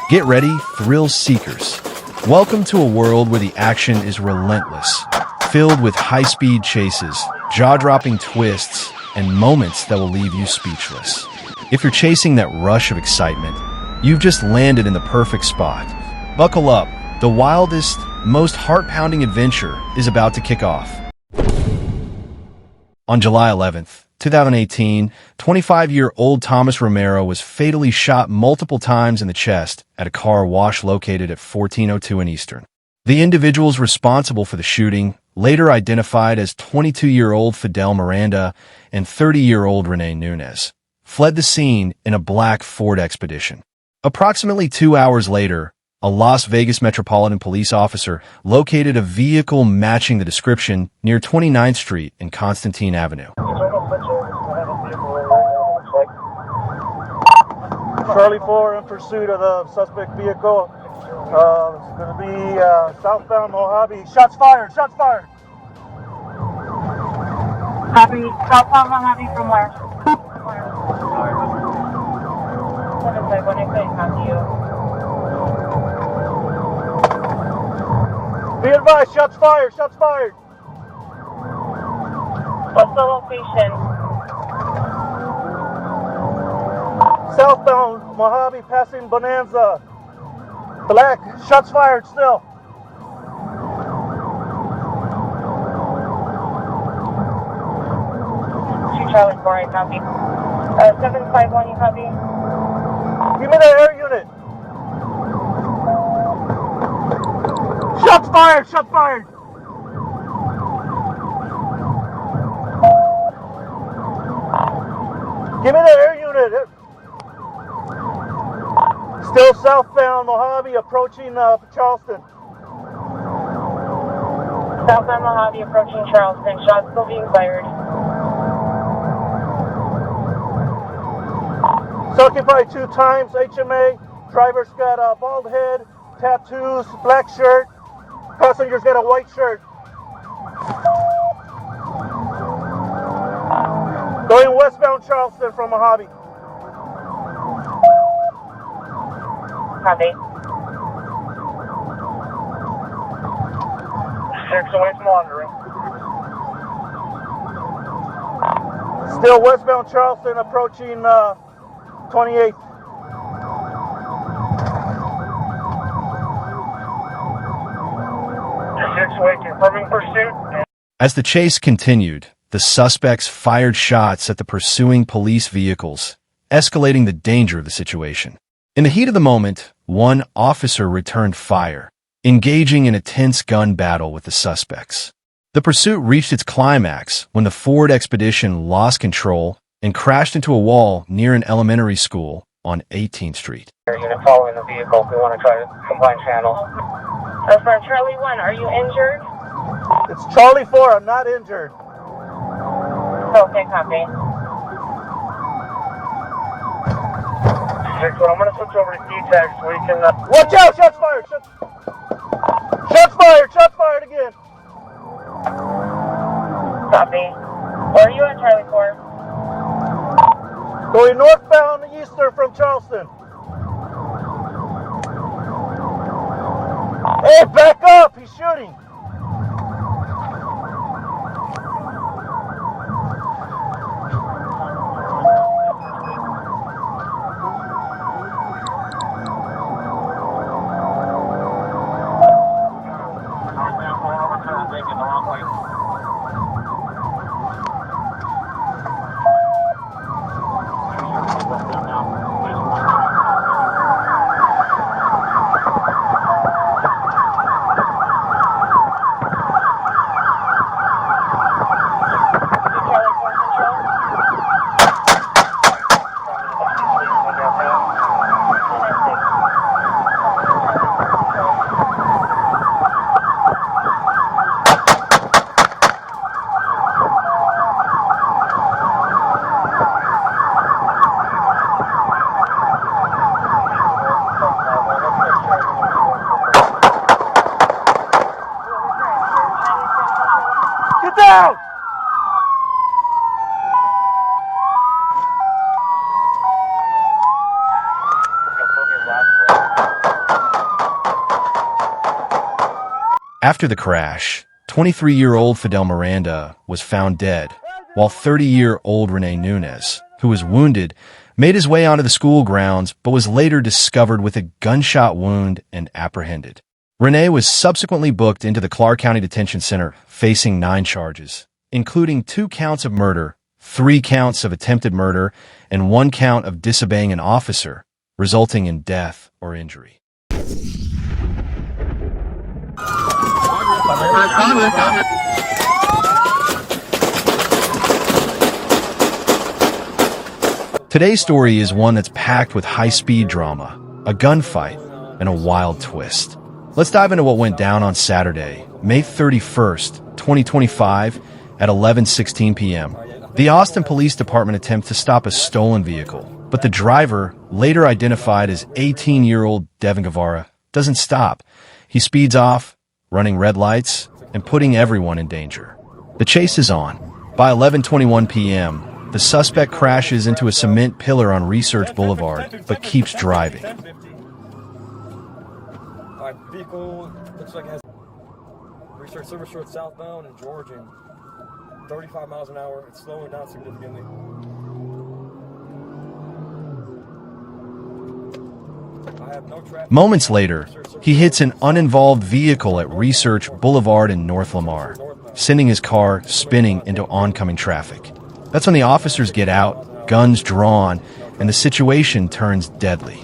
Get ready, thrill seekers. Welcome to a world where the action is relentless, filled with high-speed chases, jaw-dropping twists, and moments that will leave you speechless. If you're chasing that rush of excitement, you've just landed in the perfect spot. Buckle up. The wildest, most heart-pounding adventure is about to kick off. On July 11th, 2018, 25-year-old Thomas Romero was fatally shot multiple times in the chest at a car wash located at 1402 and Eastern. The individuals responsible for the shooting, later identified as 22-year-old Fidel Miranda and 30-year-old Rene Nunez, fled the scene in a black Ford Expedition. Approximately 2 hours later, a Las Vegas Metropolitan Police officer located a vehicle matching the description near 29th Street and Constantine Avenue. Charlie 4 in pursuit of the suspect vehicle. It's going to be southbound Mojave. Shots fired! Shots fired! Copy. Southbound Mojave from where? 751, copy you. Be advised, shots fired, shots fired. What's the location? Southbound Mojave passing Bonanza. Black, shots fired still. Charlie 4, I copy. 751, you copy? Give me the air unit. Shots fired! Shots fired! Give me the air unit. Still southbound Mojave approaching Charleston. Southbound Mojave approaching Charleston. Shots still being fired. Circuit probably 2 times. HMA. Driver's got a bald head, tattoos, black shirt. Passenger's got a white shirt. Going westbound Charleston from Mojave. Copy. 6 away from monitoring. Still westbound Charleston approaching 28th. Confirming pursuit. As the chase continued, the suspects fired shots at the pursuing police vehicles, escalating the danger of the situation. In the heat of the moment, one officer returned fire, engaging in a tense gun battle with the suspects. The pursuit reached its climax when the Ford Expedition lost control and crashed into a wall near an elementary school on 18th Street. Unit following the vehicle. We want to try to combine channels. For Charlie 1, are you injured? It's Charlie 4. I'm not injured. Okay, copy. 6, I'm going to switch over to D-Tech so we can... Watch out! Shots fired! Shots fired! Shots fired again! Copy. Where are you at, Charlie 4? Going northbound Eastern from Charleston. Hey, back up! He's shooting! down! After the crash, 23-year-old Fidel Miranda was found dead, while 30-year-old Rene Nunez, who was wounded, made his way onto the school grounds but was later discovered with a gunshot wound and apprehended. Rene was subsequently booked into the Clark County Detention Center, facing 9 charges, including 2 counts of murder, 3 counts of attempted murder, and 1 count of disobeying an officer, resulting in death or injury. Today's story is one that's packed with high-speed drama, a gunfight, and a wild twist. Let's dive into what went down on Saturday, May 31st, 2025, at 11:16 p.m. The Austin Police Department attempts to stop a stolen vehicle, but the driver, later identified as 18-year-old Devin Guevara, doesn't stop. He speeds off, running red lights, and putting everyone in danger. The chase is on. By 11:21 p.m., the suspect crashes into a cement pillar on Research Boulevard, but keeps driving. Vehicle looks like it has Research Service Road southbound in Georgia, 35 miles an hour. It's slowing down significantly. Moments later, he hits an uninvolved vehicle at Research Boulevard in North Lamar, sending his car spinning into oncoming traffic. That's when the officers get out, guns drawn, and the situation turns deadly.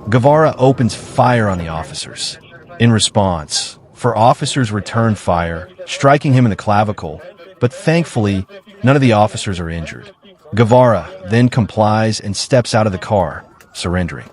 Guevara opens fire on the officers. In response, 4 officers return fire, striking him in the clavicle, but thankfully, none of the officers are injured. Guevara then complies and steps out of the car, surrendering.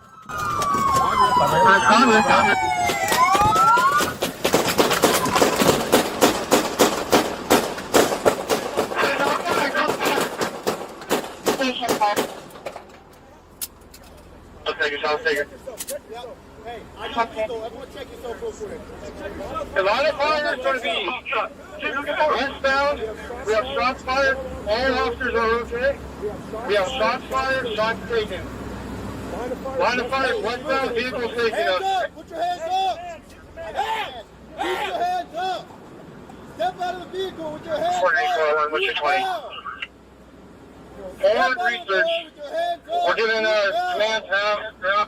Hey, I got this though. Everyone check yourself real quick. A lot of fire is going to be westbound. We have shots fired. All officers are okay. We have shots fired, shots taken. Line of fire, westbound, vehicle taken Hands up. up! Put your hands up! Hands! Put your hands up! Step out of the vehicle with your hands up! 4841, what's your 20? Forward research. We're giving commands now.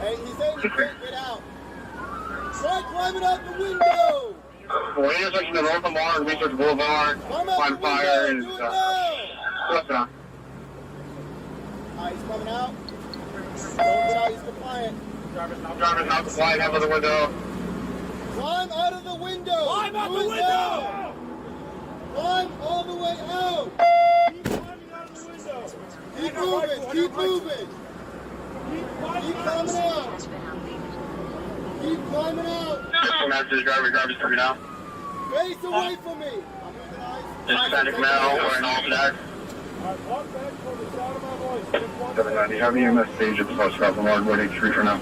Hey, he's saying he can't get out. Try climbing out the window! Well, intersection of North Lamar and Research Boulevard. Climb out Line the of fire window! and Do it now! what's that? Alright, he's coming out. Don't get out, he's compliant. Driver's not compliant, have the window. Climb out of the window! Climb out Do the it window! now. Climb all the way out! Keep climbing out of the window! Keep moving! Keep moving! Keep climbing out! Keep climbing out! Message driver's coming out. Face away from me! Hispanic male wearing all black. Do you have any message at the bus stop from Ward 183 for now?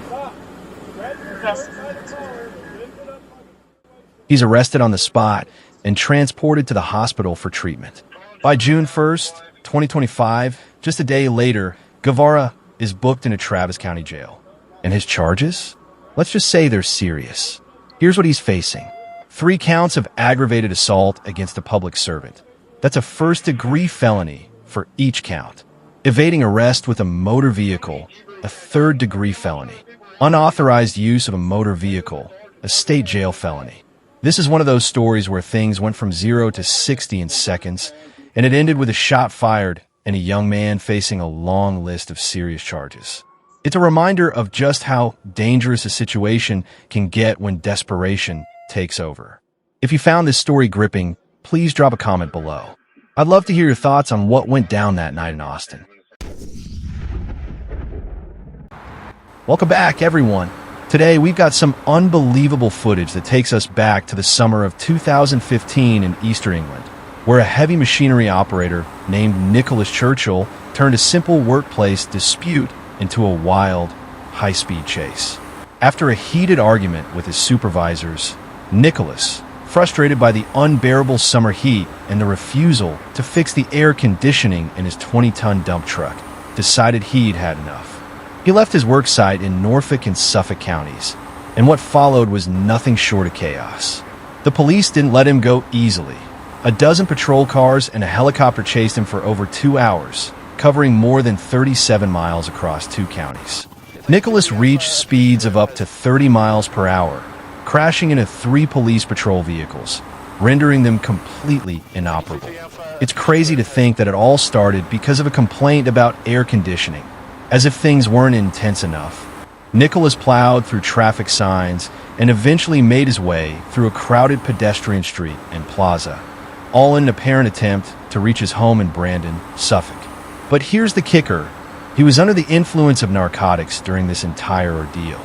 He's arrested on the spot and transported to the hospital for treatment. By June 1st, 2025, just a day later, Guevara is booked into Travis County Jail. And his charges? Let's just say they're serious. Here's what he's facing. 3 counts of aggravated assault against a public servant. That's a first-degree felony for each count. Evading arrest with a motor vehicle, a third-degree felony. Unauthorized use of a motor vehicle, a state jail felony. This is one of those stories where things went from 0 to 60 in seconds, and it ended with a shot fired and a young man facing a long list of serious charges. It's a reminder of just how dangerous a situation can get when desperation takes over. If you found this story gripping, please drop a comment below. I'd love to hear your thoughts on what went down that night in Austin. Welcome back, everyone. Today, we've got some unbelievable footage that takes us back to the summer of 2015 in Eastern England, where a heavy machinery operator named Nicholas Churchill turned a simple workplace dispute into a wild, high-speed chase. After a heated argument with his supervisors, Nicholas, frustrated by the unbearable summer heat and the refusal to fix the air conditioning in his 20-ton dump truck, decided he'd had enough. He left his work site in Norfolk and Suffolk counties, and what followed was nothing short of chaos. The police didn't let him go easily. A dozen patrol cars and a helicopter chased him for over 2 hours, covering more than 37 miles across 2 counties. Nicholas reached speeds of up to 30 miles per hour, crashing into 3 police patrol vehicles, rendering them completely inoperable. It's crazy to think that it all started because of a complaint about air conditioning, as if things weren't intense enough. Nicholas plowed through traffic signs and eventually made his way through a crowded pedestrian street and plaza, all in an apparent attempt to reach his home in Brandon, Suffolk. But here's the kicker. He was under the influence of narcotics during this entire ordeal.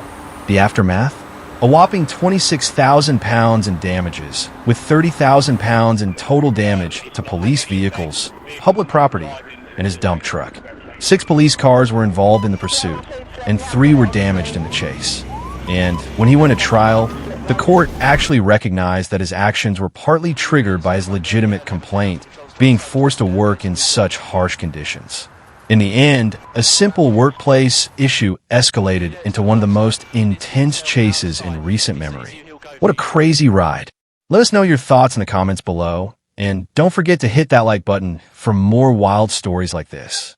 The aftermath? A whopping 26,000 pounds in damages, with 30,000 pounds in total damage to police vehicles, public property, and his dump truck. 6 police cars were involved in the pursuit, and 3 were damaged in the chase. And when he went to trial, the court actually recognized that his actions were partly triggered by his legitimate complaint, being forced to work in such harsh conditions. In the end, a simple workplace issue escalated into one of the most intense chases in recent memory. What a crazy ride. Let us know your thoughts in the comments below, and don't forget to hit that like button for more wild stories like this.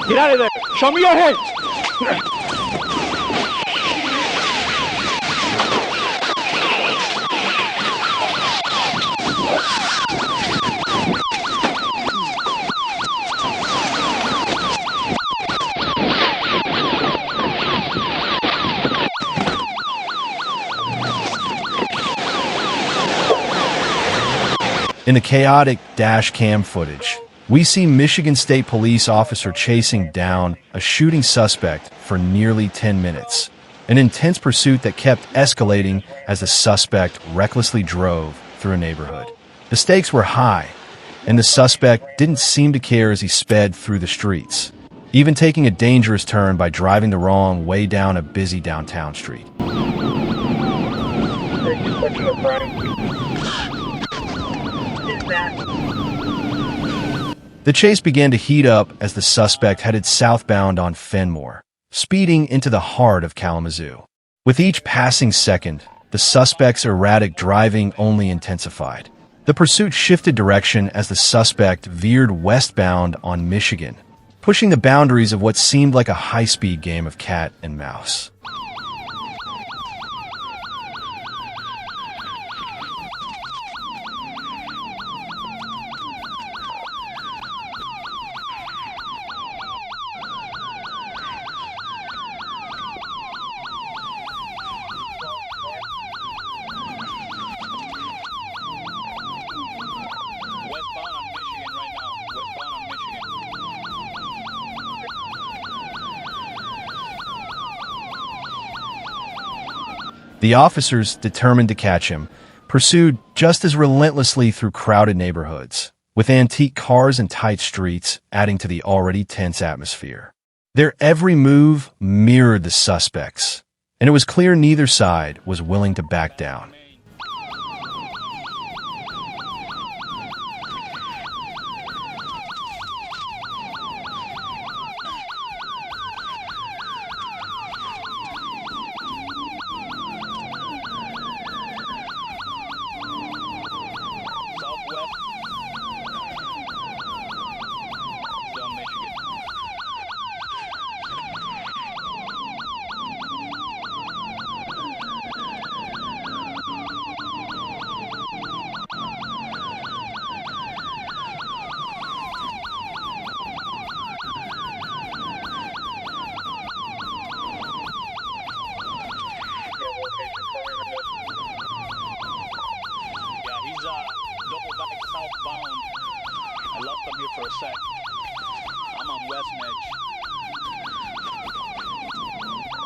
Get out of there! Show me your hands! In the chaotic dash cam footage, we see Michigan State Police officer chasing down a shooting suspect for nearly 10 minutes, an intense pursuit that kept escalating as the suspect recklessly drove through a neighborhood. The stakes were high, and the suspect didn't seem to care as he sped through the streets, even taking a dangerous turn by driving the wrong way down a busy downtown street. The chase began to heat up as the suspect headed southbound on Fenmore, speeding into the heart of Kalamazoo. With each passing second, the suspect's erratic driving only intensified. The pursuit shifted direction as the suspect veered westbound on Michigan, pushing the boundaries of what seemed like a high-speed game of cat and mouse. The officers, determined to catch him, pursued just as relentlessly through crowded neighborhoods, with antique cars and tight streets adding to the already tense atmosphere. Their every move mirrored the suspects, and it was clear neither side was willing to back down. Double back southbound. I lost him here for a sec. I'm on West Edge.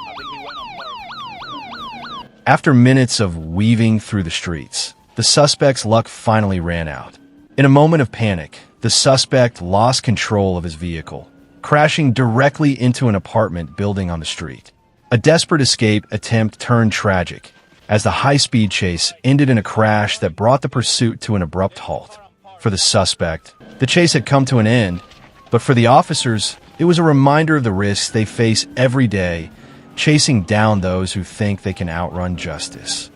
I think he went on Park. After minutes of weaving through the streets, the suspect's luck finally ran out. In a moment of panic, the suspect lost control of his vehicle, crashing directly into an apartment building on the street. A desperate escape attempt turned tragic, as the high-speed chase ended in a crash that brought the pursuit to an abrupt halt. For the suspect, the chase had come to an end, but for the officers, It was a reminder of the risks they face every day, chasing down those who think they can outrun justice.